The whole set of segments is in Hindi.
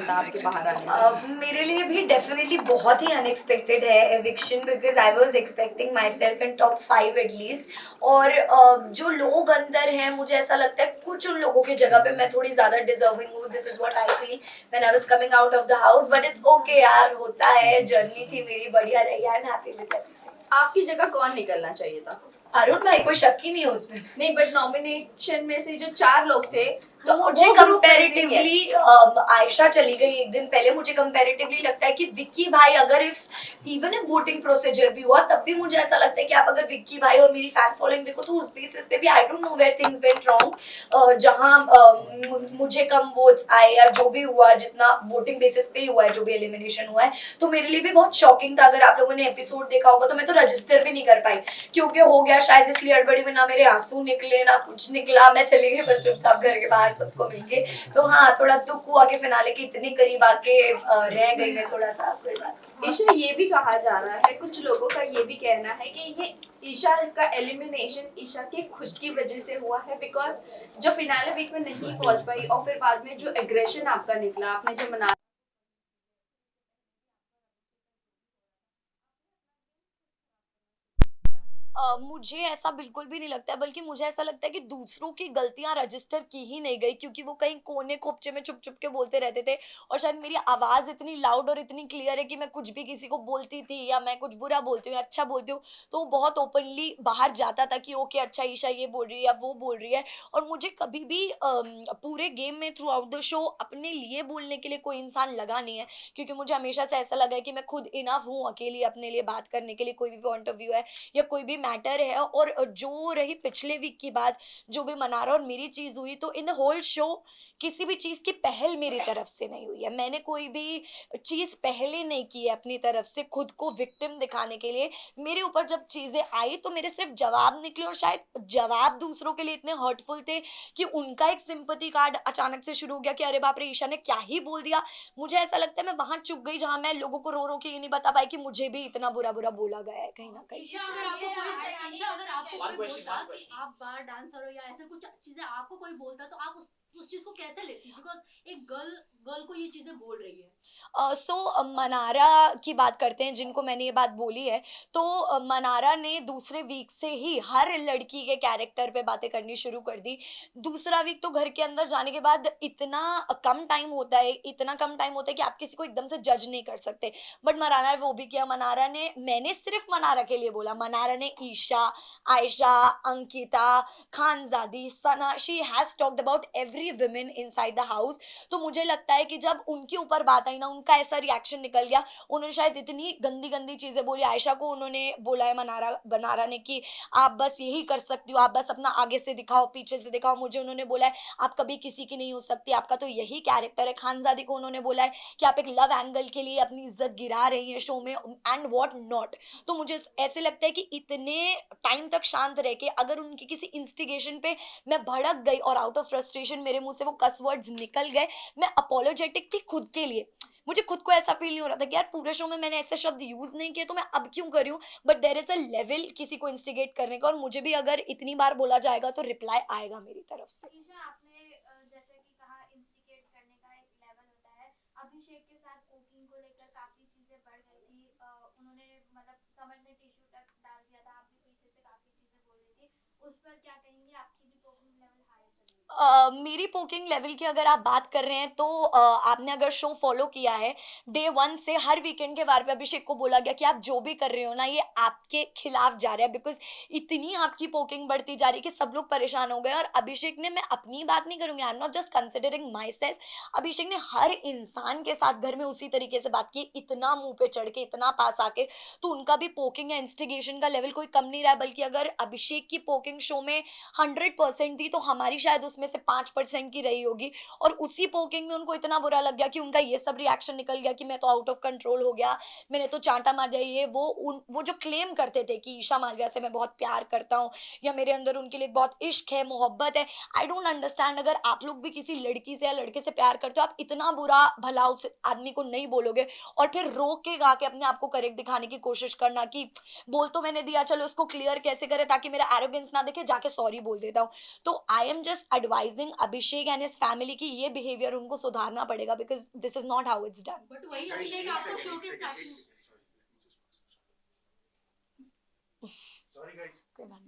था आपके बाहर आने में? मेरे लिए भी डेफिनेटली बहुत ही अनएक्सपेक्टेड है eviction, because I was expecting my self in top 5 at least. और जो लोग अंदर हैं, मुझे ऐसा लगता है कुछ उन लोगों की जगह पे मैं थोड़ी ज़्यादा डिजर्विंग हूँ। This is what I feel when I was coming out of the house, but it's okay यार, होता है, जर्नी थी मेरी, बढ़िया रही, I am happy with everything. आपकी जगह कौन निकलना चाहिए था? अरुण भाई, कोई शक ही नहीं है उसमें। नहीं, बट नॉमिनेशन में से जो 4 लोग थे, तो मुझे वो group कंपैरेटिवली आयशा चली गई एक दिन पहले, मुझे कंपैरेटिवली लगता है कि विक्की भाई, अगर इवन इफ वोटिंग प्रोसीजर भी हुआ तब भी मुझे ऐसा लगता है कि आप अगर विक्की भाई और मेरी फैन फॉलोइंग देखो तो उस बेसिस पे भी I don't know where things went wrong. जहां मुझे कम वोट्स आए या जो भी हुआ, जितना वोटिंग बेसिस पे ही हुआ है, जो भी एलिमिनेशन हुआ है, तो मेरे लिए भी बहुत शॉकिंग था। अगर आप लोगों ने एपिसोड देखा होगा तो मैं तो रजिस्टर भी नहीं कर पाई, क्योंकि हो गया शायद इसलिए हड़बड़ी में, ना मेरे आंसू निकले ना कुछ निकला, मैं चली गई बस चुपचाप घर के बाहर सबको मिलके। तो हाँ, थोड़ा दुख हुआ कि फिनाले के इतनी करीब आके रह गई मैं, थोड़ा सा, कोई बात नहीं। ईशा, ये भी कहा जा रहा है, कुछ लोगों का ये भी कहना है कि ये ईशा का एलिमिनेशन ईशा के खुद की वजह से हुआ है, बिकॉज जो फिनाले वीक में नहीं पहुंच पाई और फिर बाद में जो एग्रेशन आपका निकला, आपने जो मना मुझे ऐसा बिल्कुल भी नहीं लगता है, बल्कि मुझे ऐसा लगता है कि दूसरों की गलतियां रजिस्टर की ही नहीं गई, क्योंकि वो कहीं कोने खोपचे में छुप छुप के बोलते रहते थे। और शायद मेरी आवाज इतनी लाउड और इतनी क्लियर है कि मैं कुछ भी किसी को बोलती थी, या मैं कुछ बुरा बोलती हूँ या अच्छा बोलती हूँ, तो वो बहुत ओपनली बाहर जाता था कि ओके अच्छा, ईशा ये बोल रही है या वो बोल रही है। और मुझे कभी भी पूरे गेम में थ्रू आउट द शो अपने लिए बोलने के लिए कोई इंसान लगा नहीं है, क्योंकि मुझे हमेशा से ऐसा लगा है कि मैं खुद इनफ हूँ अकेली अपने लिए बात करने के लिए, कोई भी पॉइंट ऑफ व्यू है या कोई भी मैटर है। और जो रही पिछले वीक की बात, जो भी मनारा और मेरी चीज हुई, तो इन द होल शो किसी भी चीज की पहल मेरी तरफ से नहीं हुई है। मैंने कोई भी चीज पहले नहीं की है अपनी तरफ से खुद को विक्टिम दिखाने के लिए। मेरे ऊपर जब चीजें आई तो मेरे सिर्फ जवाब निकले, और शायद जवाब दूसरों के लिए इतने हर्टफुल थे कि उनका एक सिंपैथी कार्ड अचानक से शुरू हो गया कि अरे बाप रे, ईशा ने क्या ही बोल दिया। मुझे ऐसा लगता है मैं वहां चुप गई जहां मैं लोगों को रो रो के ये नहीं बता पाई कि मुझे भी इतना बुरा बुरा बोला गया है कहीं ना कहीं। ईशा, अगर आपको कोई बोलता कि आप बार डांसर हो या ऐसे कुछ चीजें आपको कोई बोलता, तो आप उस चीज को कैसे लेती? बिकॉज एक गर्ल गर्ल को ये चीजें बोल रही है। मनारा की बात करते हैं, जिनको मैंने ये बात बोली है। तो मनारा ने दूसरे वीक से ही हर लड़की के कैरेक्टर पे बातें करनी शुरू कर दी। दूसरा वीक तो घर के अंदर जाने के बाद इतना कम टाइम होता है, इतना कम टाइम होता है कि आप किसी को एकदम से जज नहीं कर सकते। बट मनारा ने वो भी किया। मनारा ने, मैंने सिर्फ मनारा के लिए बोला, मनारा ने Isha, Ayesha, Ankita, Khanzaadi, Sana, she has talked about every women inside the house. तो मुझे लगता है कि जब उनके ऊपर बात आई ना, उनका ऐसा रिएक्शन निकल गया। उन्होंने शायद इतनी गंदी गंदी चीजें बोली। आयशा को उन्होंने बोला है बनारा ने कि आप बस यही कर सकती हो, आप बस अपना आगे से दिखाओ पीछे से दिखाओ। मुझे उन्होंने बोला है आप कभी किसी की नहीं हो सकती, आपका तो यही कैरेक्टर है। खानजादी को उन्होंने बोला है कि आप एक लव एंगल के लिए अपनी इज्जत गिरा रही हैं शो में, एंड व्हाट नॉट। तो मुझे ऐसे लगता है कि इतने टाइम तक शांत रह के अगर उनकी किसी इंस्टिगेशन पे मैं भड़क गई और आउट ऑफ फ्रस्ट्रेशन मेरे मुंह से वो कस वर्ड्स निकल गए, मैं अपोलोजेटिक थी खुद के लिए। मुझे खुद को ऐसा फील नहीं हो रहा था कि यार पूरे शो में मैंने ऐसे शब्द यूज नहीं किए तो मैं अब क्यों कर रही हूँ। But there is a level किसी को इंस्टिगेट करने का, और मुझे भी अगर इतनी बार बोला जाएगा तो रिप्लाई आएगा मेरी तरफ से। ईशा, आपने जैसे कि कहा इंस्टिगेट करने का एक लेवल होता है। अभिषेक के साथ कुकिंग को लेकर काफी चीजें बढ़ गई थी। उन्होंने मतलब समझ ने टिश्यू तक डाल दिया था, आप भी पीछे से काफी चीजें बोल रही थी। उस पर क्या कहेंगे? आपकी भी कुकिंग लेवल हाई चल रही है। मेरी पोकिंग लेवल की अगर आप बात कर रहे हैं तो आपने अगर शो फॉलो किया है, डे वन से हर वीकेंड के बार पे अभिषेक को बोला गया कि आप जो भी कर रहे हो ना, ये आपके खिलाफ जा रहा है, बिकॉज इतनी आपकी पोकिंग बढ़ती जा रही है कि सब लोग परेशान हो गए। और अभिषेक ने, मैं अपनी बात नहीं करूंगी, I am not just considering myself, Abhishek ने हर इंसान के साथ घर में उसी तरीके से बात की, इतना मुंह पे चढ़ के, इतना पास आके। तो उनका भी पोकिंग या इंस्टिगेशन का लेवल कोई कम नहीं रहा है, बल्कि अगर अभिषेक की पोकिंग शो में 100% थी तो हमारी शायद उसमें से 5% की रही होगी। और उसी पोकिंग में उनको इतना बुरा लग गया कि उनका ये सब रिएक्शन निकल गया कि मैं तो आउट ऑफ कंट्रोल हो गया, मैंने तो चांटा मार दिया। ये वो जो क्लेम करते थे कि ईशा मालविया से मैं बहुत प्यार करता हूँ या मेरे अंदर उनके लिए बहुत इश्क है, मोहब्बत है, आई डोंट अंडरस्टैंड। अगर आप लोग भी किसी लड़की से या लड़के से प्यार करते हो, आप इतना बुरा भला उस आदमी को नहीं बोलोगे और फिर रोक के गा के अपने आप को करेक्ट दिखाने की कोशिश करना कि बोल तो मैंने दिया, चलो इसको क्लियर कैसे करे ताकि मेरा एरोगेंस ना देखे, जाके सॉरी बोल देता हूँ। तो I am just advising Abhishek and his family की ये बिहेवियर उनको सुधारना पड़ेगा, because this is not how it's done. But वही अभिषेक आपको शो के स्टार्टिंग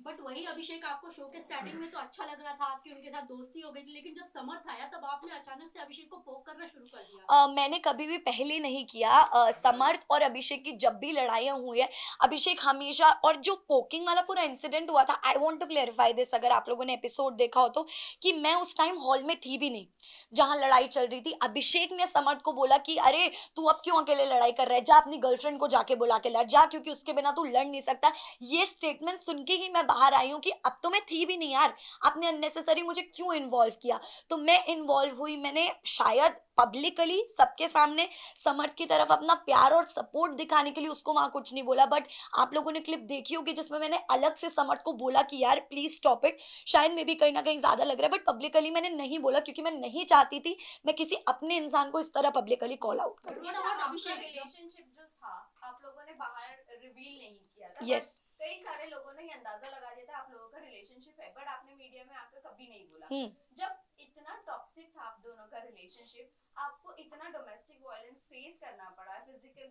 बट वही अभिषेक आपको शो के स्टार्टिंग में तो अच्छा लग रहा था, आपकी उनके साथ दोस्ती हो गई थी, लेकिन जब समर्थ आया तब आपने अचानक से अभिषेक को पोक करना शुरू कर दिया. मैंने कभी भी पहले नहीं किया. समर्थ और अभिषेक की जब भी लड़ाइयाँ हुई है, अभिषेक हमेशा, और जो पोकिंग वाला पूरा इंसिडेंट हुआ था, I want to clarify this, अगर आप लोगों ने एपिसोड देखा हो तो, कि मैं उस टाइम हॉल में थी भी नहीं जहां लड़ाई चल रही थी. अभिषेक ने समर्थ को बोला कि अरे तू अब क्यों अकेले लड़ाई कर रहा है, जा अपनी गर्लफ्रेंड को जाके बुला के ला, जा, क्योंकि उसके बिना तू लड़ नहीं सकता. ये स्टेटमेंट सुन के ही मैं बाहर आई हूँ कि अब तो मैं थी भी नहीं यार, आपने अननेसेसरी मुझे क्यों इन्वॉल्व किया. तो मैं इन्वॉल्व हुई, मैंने शायद पब्लिकली सबके सामने समर्थ की तरफ अपना प्यार और सपोर्ट दिखाने के लिए उसको वहां कुछ नहीं बोला. बट आप लोगों ने क्लिप देखी होगी जिसमें मैंने अलग से समर्थ को बोला कि यार प्लीज स्टॉप इट. शायद मे भी कहीं ना कहीं ज्यादा लग रहा है, बट पब्लिकली मैंने नहीं बोला, क्योंकि मैं नहीं चाहती थी मैं किसी अपने इंसान को इस तरह पब्लिकली कॉल आउट करूं. What about Abhishek? रिलेशनशिप जो था आप लोगों ने बाहर रिवील नहीं किया था. Yes. कई सारे लोगों ने ये अंदाजा लगा दिया था आप लोगों का रिलेशनशिप है, बट आपने मीडिया में आकर कभी नहीं बोला. जब इतना टॉक्सिक था आप दोनों का रिलेशनशिप, आपको इतना डोमेस्टिक वायलेंस फेस करना पड़ा, फिजिकल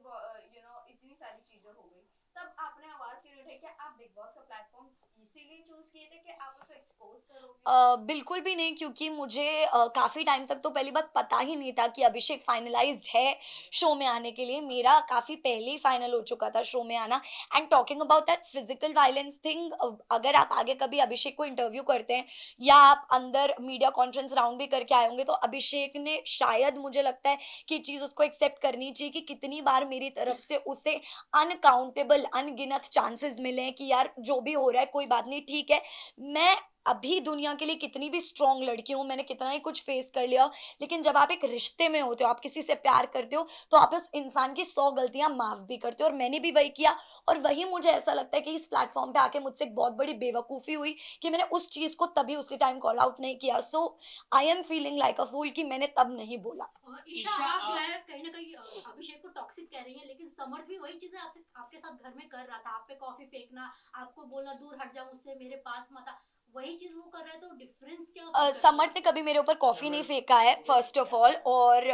इतनी सारी चीजें हो गई, तब आपने आवाज क्यों नहीं उठाई? क्या आप बिग बॉस का प्लेटफॉर्म इसीलिए चूज किए थे कि आप उसको एक्सपोज करोगे? बिल्कुल भी नहीं, क्योंकि मुझे काफ़ी टाइम तक तो पहली बात पता ही नहीं था कि अभिषेक फाइनलाइज्ड है शो में आने के लिए. मेरा काफ़ी पहले ही फाइनल हो चुका था शो में आना. And talking about that physical violence thing, अगर आप आगे कभी अभिषेक को इंटरव्यू करते हैं या आप अंदर मीडिया कॉन्फ्रेंस राउंड भी करके आए होंगे, तो अभिषेक ने शायद, मुझे लगता है कि चीज़ उसको एक्सेप्ट करनी चाहिए कि कितनी बार मेरी तरफ से उसे अनकाउंटेबल अनगिनत चांसेस मिले हैं कि यार जो भी हो रहा है कोई बात नहीं, ठीक है. मैं अभी दुनिया के लिए कितनी भी स्ट्रांग लड़की हूँ, मैंने कितना ही कुछ फेस कर लिया हो, लेकिन जब आप एक रिश्ते में होते हो, आप किसी से प्यार करते हो, तो आप उस इंसान की 100 गलतियां माफ भी करते हो. और मैंने भी वही किया, और वही मुझे ऐसा लगता है कि इस प्लेटफॉर्म पे आके मुझसे एक बहुत बड़ी बेवकूफ़ी हुई कि मैंने उस चीज़ को तभी उसी टाइम कॉल आउट नहीं किया. So I am feeling like a fool कि मैंने तब नहीं बोला. ईशा, आप जो है कहीं ना कहीं अभिषेक को टॉक्सिक कह रही है, लेकिन समर्थ भी वही चीजें आपसे आपके साथ घर में कर रहा था. आप पे कॉफी फेंकना, आपको बोलना दूर हट जा मुझसे, मेरे पास मत आ, वही चीज वो कर रहा है, तो डिफरेंस क्या feel करते समर्थ हो? ने कभी मेरे ऊपर कॉफी नहीं फेंका है, फर्स्ट ऑफ ऑल. और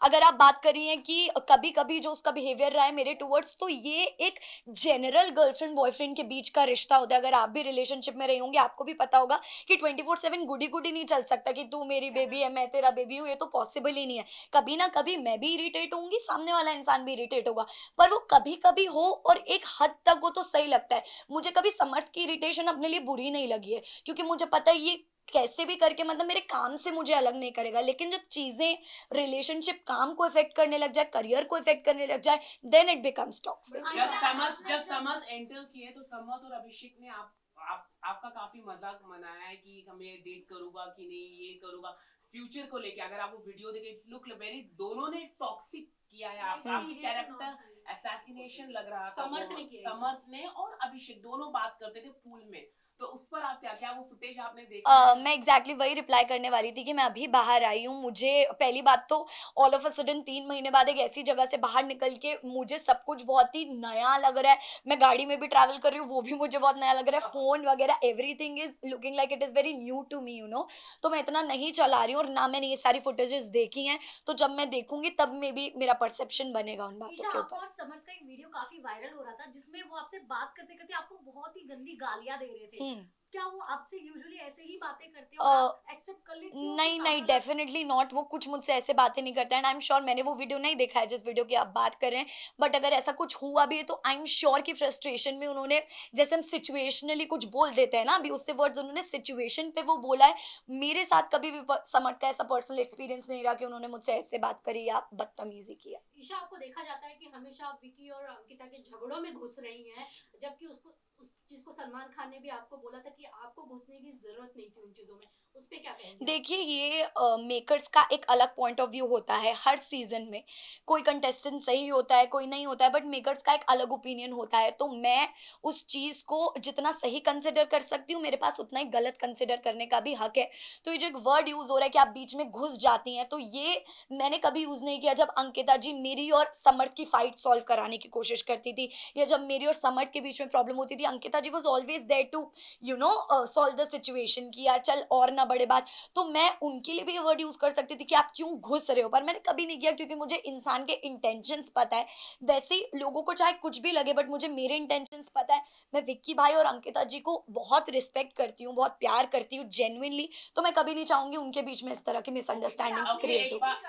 अगर आप बात कर रही हैं कि कभी कभी जो उसका बिहेवियर रहा है मेरे टूवर्ड्स, तो ये एक जनरल गर्लफ्रेंड बॉयफ्रेंड के बीच का रिश्ता होता है. अगर आप भी रिलेशनशिप में रही होंगे आपको भी पता होगा कि 24/7 गुडी गुडी नहीं चल सकता कि तू मेरी बेबी है मैं तेरा बेबी हूँ. ये तो पॉसिबल ही नहीं है. कभी ना कभी मैं भी इरिटेट होंगी, सामने वाला इंसान भी इरिटेट होगा, पर वो कभी कभी हो और एक हद तक हो तो सही लगता है. मुझे कभी समर्थ की इरिटेशन अपने लिए बुरी नहीं लगी है, क्योंकि मुझे पता है ये कैसे भी करके मतलब मेरे काम से मुझे अलग नहीं करेगा. लेकिन जब चीजें रिलेशनशिप काम को इफेक्ट करने लग जाए, करियर को इफेक्ट करने लग जाए, देन इट बिकम्स टॉक्सिक. जब समर्थ एंटर किए तो समर्थ और अभिषेक ने आपका काफी मजाक मनाया है कि हमें डेट करूंगा कि नहीं, ये करूंगा फ्यूचर को लेके. अगर आप वो वीडियो देखे, लुक वेरी, दोनों ने टॉक्सिक किया है. आपकी कैरेक्टर असैसिनेशन लग रहा था. समर्थ ने और अभिषेक दोनों बात करते थे पूल में, तो उस पर आप क्या वो फुटेज आपने देखा? मैं एग्जैक्टली वही रिप्लाई करने वाली थी कि मैं अभी बाहर आई हूँ. मुझे पहली बात तो ऑल ऑफ अ सडन 3 महीने बाद एक ऐसी जगह से बाहर निकल के मुझे सब कुछ बहुत ही नया लग रहा है. मैं गाड़ी में भी ट्रैवल कर रही हूँ, वो भी मुझे बहुत नया लग रहा है. फोन वगैरह everything is looking like it is very new to me, तो मैं इतना नहीं चला रही हूँ, और ना मैंने ये सारी फुटेजेस देखी हैं. तो जब मैं देखूंगी तब में भी मेरा परसेप्शन बनेगा उन बातों ईशा, के आपको ऊपर. और समर्थ का एक वीडियो काफी वायरल हो रहा था, जिसमें वो आपसे बात करते करते आपको बहुत ही गंदी गालियां दे रहे थे. क्या वो आपसे यूजुअली ऐसे ही बातें करते हो, आप एक्सेप्ट कर लेती हो? नहीं नहीं, डेफिनेटली नॉट. वो कुछ मुझसे ऐसे बातें नहीं करता. एंड आई एम श्योर, मैंने वो वीडियो नहीं देखा है जिस वीडियो की आप बात कर रहे हैं, बट अगर ऐसा कुछ हुआ भी है तो आई एम श्योर कि फ्रस्ट्रेशन में उन्होंने, जैसे हम सिचुएशनली कुछ बोल देते हैं ना, अभी उससे वर्ड्स उन्होंने सिचुएशन पे वो बोला है. मेरे साथ कभी भी समझ का ऐसा पर्सनल एक्सपीरियंस नहीं रहा कि उन्होंने मुझसे ऐसे बात करी या बदतमीजी किया. ईशा, आपको देखा जाता है कि हमेशा आप विकी और अंकिता के झगड़ों में घुस रही हैं, जबकि उस चीज को सलमान खान ने भी आपको बोला था कि आपको घुसने की जरूरत नहीं थी उन चीजों में. उस पे क्या कहेंगे? देखिए, ये मेकर्स का एक अलग पॉइंट ऑफ व्यू होता है. हर सीजन में कोई कंटेस्टेंट सही होता है, कोई नहीं होता है, बट मेकर्स का एक अलग ओपिनियन होता है. तो मैं उस चीज़ को जितना सही कंसिडर कर सकती हूँ, मेरे पास उतना ही गलत कंसिडर करने का भी हक है. तो ये जो एक वर्ड यूज़ हो रहा है कि आप बीच में घुस जाती हैं, तो ये मैंने कभी यूज़ नहीं किया. जब अंकिता जी मेरी और समर्थ की फाइट सॉल्व कराने की कोशिश करती थी, या जब मेरी और समर्थ के बीच में प्रॉब्लम होती थी, Ankita ji was always there to solve the situation कि यार चल और ना बड़े बात। तो मैं उनके लिए भी ये वर्ड यूज कर सकती थी कि आप क्यों घुस रहे हो, पर मैंने कभी नहीं किया क्योंकि मुझे इंसान के इंटेंशंस पता है। वैसे ही लोगों को चाहे कुछ भी लगे बट मुझे मेरे इंटेंशंस पता है। मैं विक्की भाई और अंकिता जी को बहुत रिस्पेक्ट करती हूँ, बहुत प्यार करती हूँ जेन्युइनली। तो मैं कभी नहीं चाहूंगी उनके बीच में इस तरह की मिसअंडरस्टैंडिंग्स okay, क्रिएट एक हो। बात-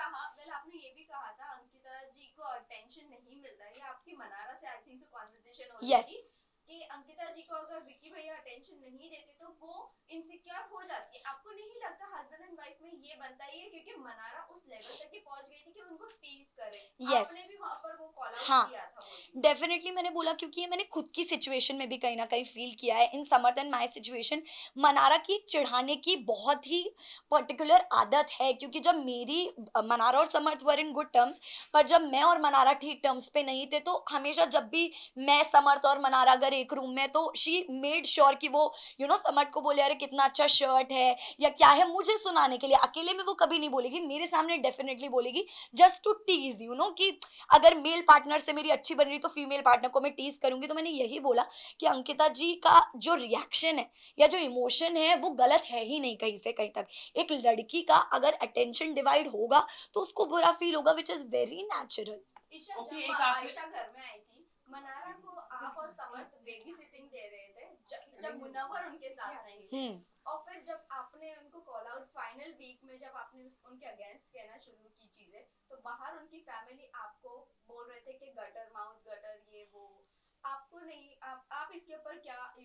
आपने ये भी कहा था अंकिता जी को अटेंशन नहीं मिलता है, ये आपकी मनारा से आई थिंक से कॉन्वर्सेशन हो रही Yes. थी कि अंकिता जी को अगर विक्की भैया अटेंशन नहीं देते तो वो इनसिक्योर हो जाती है। आपको नहीं लगता हस्बैंड एंड वाइफ में ये बनता ही है, क्योंकि मनारा उस लेवल तक ही पहुंच गई थी कि उनको टीज करे। Yes. आपने भी वहां पर वो कॉल आउट हाँ। किया था वो चीज़। डेफिनेटली मैंने बोला क्योंकि ये मैंने खुद की सिचुएशन में भी कहीं ना कहीं फील किया है। इन समर्थ एंड माय सिचुएशन मनारा की एक चिढ़ाने की बहुत ही पर्टिकुलर आदत है, क्योंकि जब मेरी मनारा और समर्थ वर इन गुड टर्म्स, पर जब मैं और मनारा ठीक टर्म्स पे नहीं थे तो हमेशा जब भी मैं समर्थ और मनारा अगर एक रूम में, तो शी मेड श्योर कि वो समर्थ को बोले अरे कितना अच्छा शर्ट है या क्या है, मुझे सुनाने के लिए। अकेले में वो कभी नहीं बोलेगी, मेरे सामने डेफिनेटली बोलेगी जस्ट टू टीज कि अगर मेल पार्टनर से मेरी अच्छी बन रही तो फीमेल पार्टनर को मैं टीज करूंगी। तो मैंने यही बोला कि अंकिता जी का जो रिएक्शन है या जो इमोशन है वो गलत है ही नहीं कहीं से कहीं तक। एक लड़की का अगर अटेंशन डिवाइड होगा तो उसको बुरा फील होगा, which is very natural. Isha, Okay, जब एक आखिरी- आयशा घर में आई थी, मनारा को आप और समर्थ बेबी सिटिंग दे रहे थे जब मुनव्वर उनके साथ नहीं थे। और फिर जब आपने उनको कॉल आउट फाइनल वीक में, जब आपने उनके अगेंस्ट कहना शुरू की चीजें, तो बाहर उनकी फैमिली आपको बोल रहे थे कि गटर माउथ गटर ये वो, आपको नहीं, आप इसके ऊपर क्या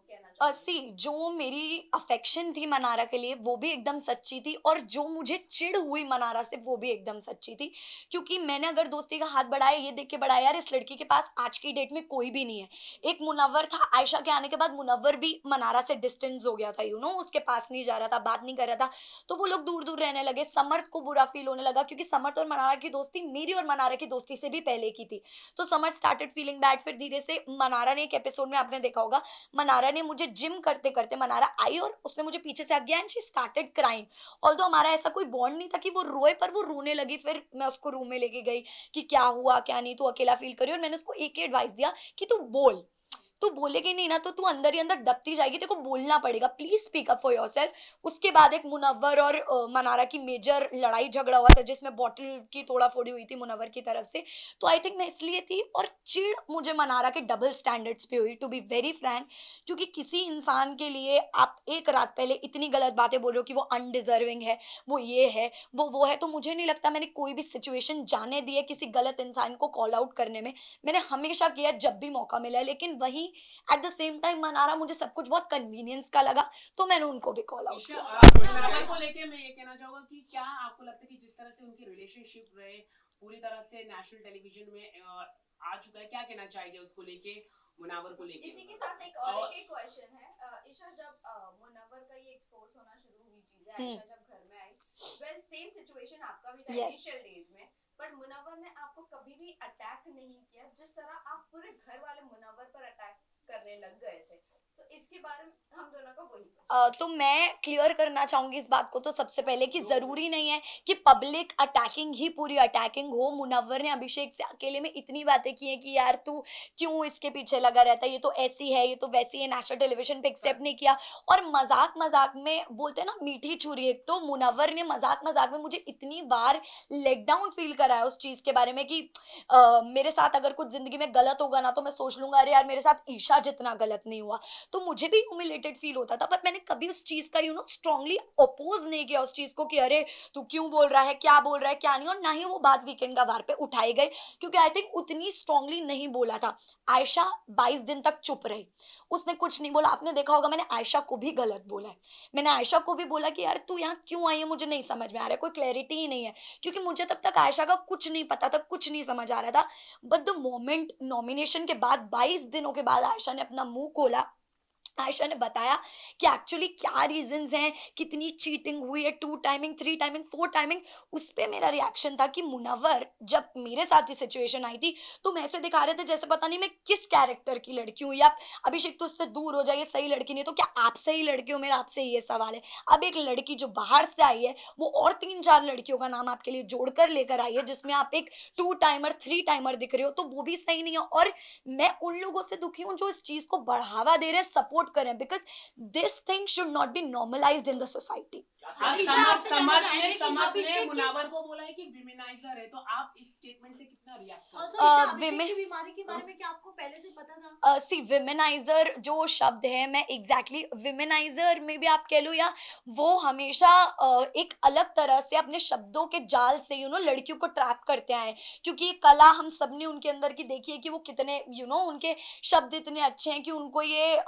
कहना चाहते सी जो मेरी अफेक्शन थी मनारा के लिए वो भी एकदम सच्ची थी, और जो मुझे चिढ़ हुई मनारा से वो भी एकदम सच्ची थी। क्योंकि मैंने अगर दोस्ती का हाथ बढ़ाया ये देख के बढ़ाया यार इस लड़की के पास आज की डेट में कोई भी नहीं है। एक मुनव्वर था, आयशा के आने के बाद मुनव्वर भी मनारा से डिस्टेंस हो गया था, उसके पास नहीं जा रहा था, बात नहीं कर रहा था, तो वो लोग दूर दूर रहने लगे। समर्थ को बुरा फील होने लगा क्योंकि समर्थ और मनारा की दोस्ती मेरी और मनारा की दोस्ती से भी पहले की थी। तो समर्थ स्टार्टेड फीलिंग बैड। फिर धीरे से मनारा ने, एक एपिसोड में आपने देखा होगा, मनारा ने मुझे जिम करते करते मनारा आई और उसने मुझे पीछे से again she started crying. Although हमारा ऐसा कोई बॉन्ड नहीं था कि वो रोए, पर वो रोने लगी। फिर मैं उसको रूम में लेके गई कि क्या हुआ क्या नहीं, तू अकेला फील करी, और मैंने उसको एक ही एडवाइस दिया कि तू बोलेगी नहीं ना तो तू अंदर ही अंदर दबती जाएगी, तेरे को बोलना पड़ेगा, please speak up for yourself. उसके बाद एक मुनव्वर और मनारा की मेजर लड़ाई झगड़ा हुआ था जिसमें बॉटल की तोड़ा फोड़ी हुई थी मुनव्वर की तरफ से। तो आई थिंक मैं इसलिए थी, और चिढ़ मुझे मनारा के डबल स्टैंडर्ड्स पे हुई, टू बी वेरी फ्रैंक। क्योंकि किसी इंसान के लिए आप एक रात पहले इतनी गलत बातें बोल रहे हो कि वो अनडिजर्विंग है, वो ये है वो है, तो मुझे नहीं लगता मैंने कोई भी सिचुएशन जाने दी है किसी गलत इंसान को कॉल आउट करने में। मैंने हमेशा किया जब भी मौका मिला है, लेकिन वही at the same time Mannara मुझे सब कुछ बहुत कन्वीनियंस का लगा तो मैंने उनको भी कॉल आउट ईशा, किया। विशाल को लेके मैं ये कहना चाहूंगा कि क्या आपको लगता है कि जिस तरह से उनकी रिलेशनशिप रहे पूरी तरह से नेशनल टेलीविजन में आ चुका है, क्या कहना चाहेंगे उसको लेके, मुनावर को लेके? इसी के साथ एक और एक क्वेश्चन है ईशा, जब मुनव्वर का ये एक्सपोज होना शुरू हुई चीजें, आयशा जब घर में आई, वेल सेम सिचुएशन आपका भी था Yes. इनिशियल डेज में, बट मुनव्वर ने आपको कभी भी अटैक नहीं किया जिस तरह आप पूरे घर वाले मुनव्वर पर अटैक करने लग गए थे। तो इसके बारे में हम दोनों का वही तो मैं क्लियर करना चाहूंगी इस बात को तो सबसे पहले कि जरूरी नहीं है कि पब्लिक अटैकिंग ही पूरी अटैकिंग हो। मुनव्वर ने अभिषेक से अकेले में इतनी बातें की हैं कि यार तू क्यों इसके पीछे लगा रहता है, ये तो ऐसी है ये तो वैसी है, नेशनल टेलीविजन पे एक्सेप्ट नहीं किया। और मजाक मजाक में बोलते हैं ना मीठी छुरी, एक तो मुनव्वर ने मजाक मजाक में मुझे इतनी बार लेट डाउन फील कराया उस चीज के बारे में कि मेरे साथ अगर कुछ जिंदगी में गलत होगा ना तो मैं सोच लूंगा अरे यार मेरे साथ ईशा जितना गलत नहीं हुआ। तो मुझे भी ह्यूमिलेटेड फील होता था, पर मैंने कभी उस चीज का स्ट्रांगली अपोज नहीं किया उस चीज को कि अरे तू क्यों बोल रहा है, क्या बोल रहा है क्या नहीं, और ना ही वो बात वीकेंड का वार पे उठाए गए क्योंकि आई थिंक उतनी स्ट्रांगली नहीं बोला था। आयशा 22 दिन तक चुप रही, उसने कुछ नहीं बोला। आपने देखा होगा मैंने आयशा को भी गलत बोला है, मैंने आयशा को भी बोला कि यार तू यहाँ क्यों आई है मुझे नहीं समझ में आ रहा है, कोई क्लैरिटी ही नहीं है, क्योंकि मुझे तब तक आयशा का कुछ नहीं पता था, कुछ नहीं समझ आ रहा था। बट द मोमेंट नॉमिनेशन के बाद 22 दिनों के बाद आयशा ने अपना मुंह खोला आयशा ने बताया कि एक्चुअली क्या रीजंस हैं, कितनी चीटिंग हुई है, 2 टाइमिंग, 3 टाइमिंग, 4 टाइमिंग। उस पे मेरा रिएक्शन था कि मुनव्वर जब मेरे साथ ये सिचुएशन आई थी, तुम ऐसे दिखा रहे थे जैसे पता नहीं मैं किस कैरेक्टर की लड़की हूँ, या अभिषेक तो उससे दूर हो जाइए, सही लड़की नहीं, तो क्या आप सही लड़की हो? मेरा आपसे ये सवाल है। अब एक लड़की जो बाहर से आई है, वो और 3-4 लड़कियों का नाम आपके लिए जोड़कर लेकर आई है, जिसमें आप एक 2 टाइमर, 3 टाइमर दिख रहे हो, तो वो भी सही नहीं है। और मैं उन लोगों से दुखी हूँ जो इस चीज को बढ़ावा दे रहे हैं, सपोर्ट कर रहे हैं, because this thing should not be normalized in the society. हाँ, ईशा, समर आपसे जानना समर चाहेंगे ने कि समर ने अभिषेक की- मुनावर को बोला है कि विमेनाइजर है, तो आप इस स्टेटमेंट से कितना रिएक्ट करते Also, हो? ईशा, अभिषेक women- की बीमारी के बारे में क्या आपको पहले से पता था? सी विमेनाइजर जो शब्द है, मैं एग्जैक्टली विमेनाइजर में भी आप कह लो, या वो हमेशा एक अलग तरह से अपने शब्दों के जाल से लड़कियों को ट्रैप करते आए हैं। क्योंकि ये कला हम सब ने उनके अंदर की देखी है कि वो कितने उनके शब्द इतने अच्छे हैं कि उनको ये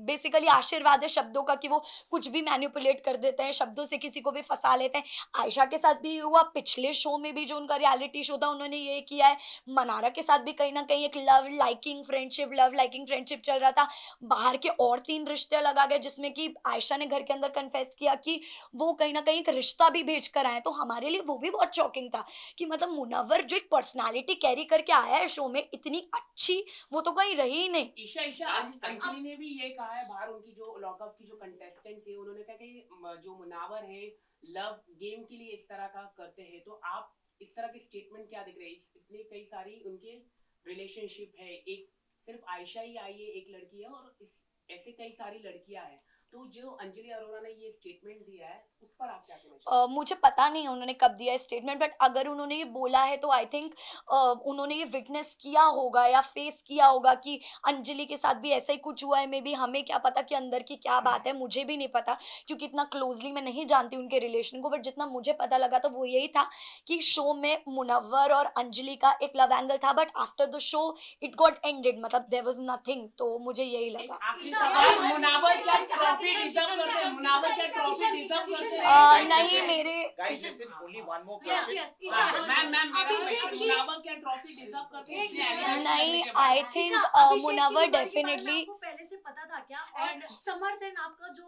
बेसिकली आशीर्वाद है शब्दों का, कि वो कुछ भी मैनिपुलेट कर देते हैं, शब्दों से किसी को भी फंसा लेते हैं। आयशा के साथ भी हुआ, पिछले शो में भी जो उनका रियलिटी शो था उन्होंने ये किया है। मनारा के साथ भी कहीं ना कहीं एक लव लाइकिंग फ्रेंडशिप चल रहा था। बाहर के और 3 रिश्ते अलग आ गए, जिसमें कि आयशा ने घर के अंदर कन्फेस किया कि वो कहीं ना कहीं एक रिश्ता भी भेज कर आए। तो हमारे लिए वो भी बहुत शॉकिंग था कि मतलब मुनव्वर जो एक पर्सनालिटी कैरी करके आया है शो में, इतनी अच्छी वो तो कहीं रही ही नहीं। ईशा ईशा अंजलि ने भी ये कहा है, बाहर उनकी जो लॉकअप की जो कंटेस्टेंट थे, उन्होंने कहा कि जो मुनावर है लव गेम के लिए इस तरह का करते हैं, तो आप इस तरह के स्टेटमेंट क्या दिख रहे हैं? इतने कई सारी उनके रिलेशनशिप है, एक सिर्फ आयशा ही आई है, एक लड़की है, और इस ऐसे कई सारी लड़कियां हैं, तो जो अंजलि अरोरा ने ये स्टेटमेंट दिया है उस पर आप क्या कहना चाहेंगे? मुझे पता नहीं है उन्होंने कब दिया स्टेटमेंट, बट अगर उन्होंने ये बोला है तो आई थिंक उन्होंने ये विटनेस किया होगा या फेस किया होगा कि अंजलि के साथ भी ऐसा ही कुछ हुआ है। मे बी हमें क्या पता कि अंदर की क्या बात है, मुझे भी नहीं पता, क्योंकि इतना क्लोजली मैं नहीं जानती उनके रिलेशन को। बट जितना मुझे पता लगा तो वो यही था कि शो में मुनव्वर और अंजलि का एक लव एंगल था, but after the show it got ended, मतलब देयर वाज नथिंग। तो मुझे यही एक लगा। आखिरी ईशा, सवाल, ईशा, मुनावर ईशा, क्या ईशा, ट्रॉफी ईशा, डिजर्व ईशा, करते हैं? ईशा, मुनावर क्या ईशा, ट्रॉफी ईशा, डिजर्व ईशा, करते ईशा, हैं? नहीं, मेरे Guys, listen, only one more Yes, question. yes, Isha, ma'am मेरा अभिषेक क्वेश्चन, की- मुनावर क्या ट्रॉफी डिजर्व करते हैं? एक इसने मिनट, एलिमिनेट नहीं, करने के बाद। आई थिंक ईशा, अभिषेक की मुनव्वर बीमारी के बारे में डेफिनेटली आपको पहले से पता था क्या? और समर्थन आपका जो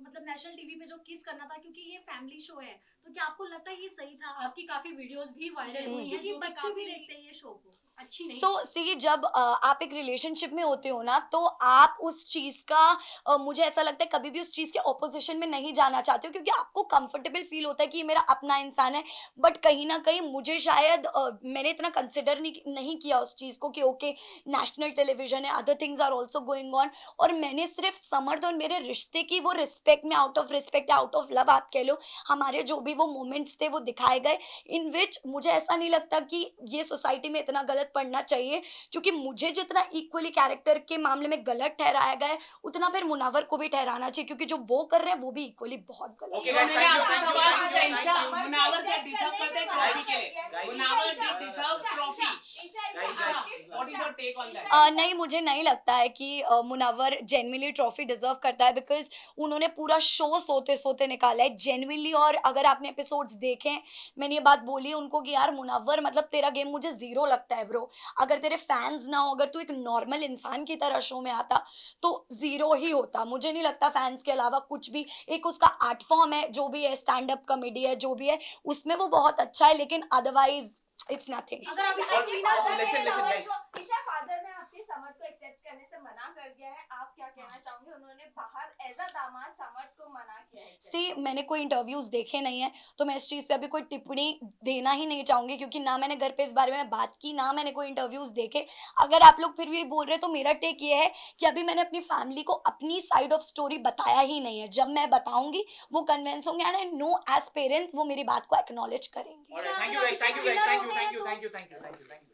मतलब नेशनल टीवी पे जो किस करना था, क्योंकि ये फैमिली शो है, तो क्या आपको लगता है ये सही था? आपकी काफी वीडियोस भी वायरल हुई हैं क्योंकि जो कि बच्चे भी काफी देखते हैं ये शो को। अच्छी नहीं। सो सी, जब आप एक रिलेशनशिप में होते हो ना, तो आप उस चीज का मुझे ऐसा लगता है कभी भी उस चीज के ऑपोजिशन में नहीं जाना चाहते हो, क्योंकि आपको कंफर्टेबल फील होता है कि ये मेरा अपना इंसान है। बट कहीं ना कहीं मुझे शायद मैंने इतना कंसिडर नहीं किया उस चीज को कि ओके नेशनल टेलीविजन है, other things are also going on, और मैंने सिर्फ समर्थ और मेरे रिश्ते की वो रिस्पेक्ट में, out of respect, out of love आप कह लो, हमारे जो भी वो मोमेंट्स थे वो दिखाए गए, इन विच मुझे ऐसा नहीं लगता कि ये सोसाइटी में इतना गलत पड़ना चाहिए। क्योंकि मुझे जितना इक्वली कैरेक्टर के मामले में गलत ठहराया गया है, उतना फिर मुनव्वर को भी ठहराना चाहिए, क्योंकि जो वो कर रहे हैं वो भी इक्वली बहुत गलत Okay, तो guys, मैंने thank you, आपसे thank you, सवाल thank पूछा, you, Isha, thank you. Munawar क्या डिजर्व करते हैं ट्रॉफी के लिए? Guys, Munawar Isha, deserve trophy. What is your take on that? नहीं, मुझे नहीं लगता है कि मुनव्वर जेन्युइनली ट्रॉफी डिजर्व करता है, बिकॉज उन्होंने पूरा शो सोते सोते निकाला है जेन्युइनली। और अगर आपने एपिसोड्स देखे, मैंने ये बात बोली है उनको कि यार मुनव्वर, मतलब तेरा गेम मुझे जीरो लगता है ब्रो। अगर तेरे फैंस ना हो, अगर तू एक नॉर्मल इंसान की तरह शो में आता तो जीरो ही होता। मुझे नहीं लगता फैंस के अलावा कुछ भी। एक उसका आर्ट फॉर्म है, जो भी है, स्टैंड अप कॉमेडी है, जो भी है, उसमें वो बहुत अच्छा है, लेकिन अदरवाइज इट्स नथिंग। अगर अभिषेक की ना Listen, listen, guys. Isha father ने आपके समर्थ को एक्सेप्ट करने से मना कर दिया है, आप क्या कहना चाहोगे? उन्होंने बाहर एज अ दामाद समर्थ को मना किया है। सी, मैंने कोई इंटरव्यूज देखे नहीं है, तो मैं इस चीज़ पे अभी कोई टिप्पणी देना ही नहीं चाहूंगी, क्योंकि ना मैंने घर पे इस बारे में बात की, ना मैंने कोई इंटरव्यूज देखे। अगर आप लोग फिर भी बोल रहे हैं, तो मेरा टेक ये है कि अभी मैंने अपनी फैमिली को अपनी साइड ऑफ स्टोरी बताया ही नहीं है। जब मैं बताऊंगी वो कन्विंस होंगे, and I know as parents वो मेरी बात को एक्नॉलेज करेंगे। All right, thank you guys, thank you guys, thank you, thank you, thank you, thank you, thank you, thank you.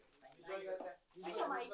Isha mic